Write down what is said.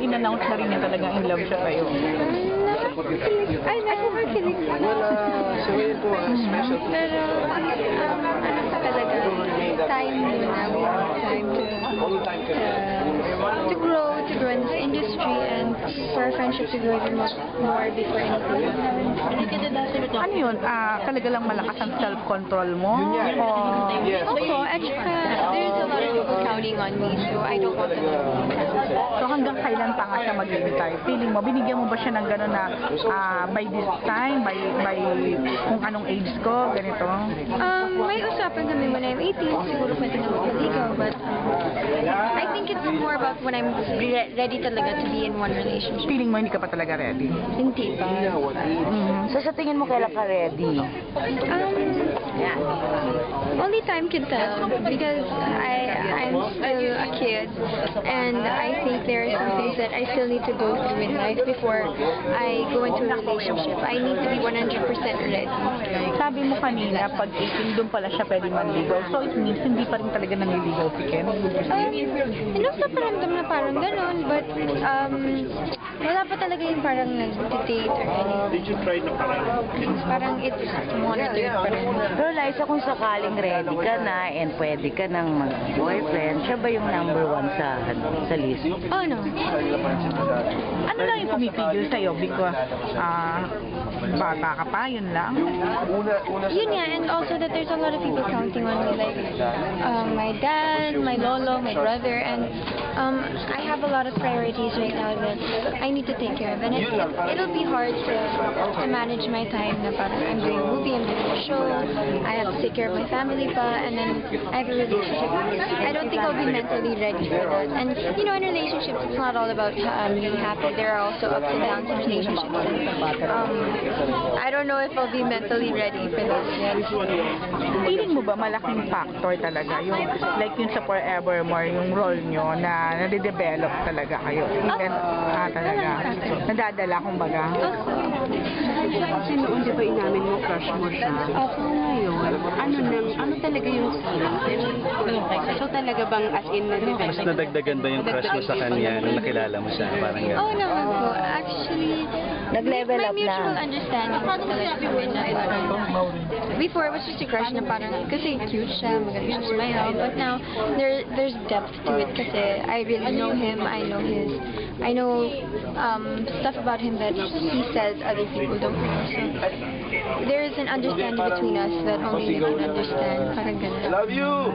in-announce na rin niya talagang in love siya kayo? Ay, never kilig. So yun po, special. Pero, ano pa talaga, time muna. We have time to grow in this industry and for our friendship to grow even more before anything. Ano yun? Talaga lang malakas ang self-control mo? Opo, at saka, there's a lot of people counting on me, so I don't want them to be. So hanggang kailan pa nga siya maghihintay? Feeling mo, binigyan mo ba siya ng gano'n na by this time, by kung anong age ko, ganito? May usapan kami when I'm 18, siguro pwede na magpaligaw, but I think it's more about when I'm ready talaga to be in one relationship. Feeling mo hindi ka pa talaga ready? Hindi pa. So sa tingin mo kailan ka ready? Only time can tell because I'm still a kid and I think there are some things that I still need to go through in life before I go into a relationship. I need to be 100% ready. Sabi mo kanina, pag 18 doon pala siya pwede manligaw. So it means hindi pa rin talaga nanliligaw si Ken? Enough na paramdam na parang ganun, but wala pa talaga yung parang nag-date or anything. Did you try na Parang it's monitored pa rin. Pero Liza, kung sakaling ready ka na and pwede ka nang mag-boyfriend, siya ba yung number 1 sa list? Oh, no. Ano lang yung pumipigil sa'yo? Because bata ka pa, yun lang? Yun nga, and also that there's a lot of people counting on me, like my dad, my lolo, my brother, and I have a lot of priorities right now that I need to take care of, and it'll be hard to manage my time na parang I'm doing a movie, I'm doing a show, I have to take care of my family pa, and then I have a relationship. I don't think I'll be mentally ready for that. And you know, in relationships, it's not all about being happy. There are also ups and downs in relationships. I don't know if I'll be mentally ready for this yet. Feeling mo ba malaking factor talaga? Yung, like yung sa Forevermore, yung role nyo na nade-develop talaga kayo? Even, talaga. Nadadala, kumbaga. Kasi noon, di ba inamin mo, crush mo siya? So ngayon, ano talaga yung feeling? So talaga bang as in na-develop? Mas nadagdagan ba yung crush mo sa kanya nung nakilala mo siya? Parang gano'n. Oh, naman po. Actually, Nag-level my up mutual na. understanding talaga kami na parang, before it was just a crush na parang, kasi cute siya, magaling siya sumayaw, but now, there's depth to it kasi I really know him, I know stuff about him that he says other people don't know, so there is an understanding between us that only we can understand, parang ganun. Love you!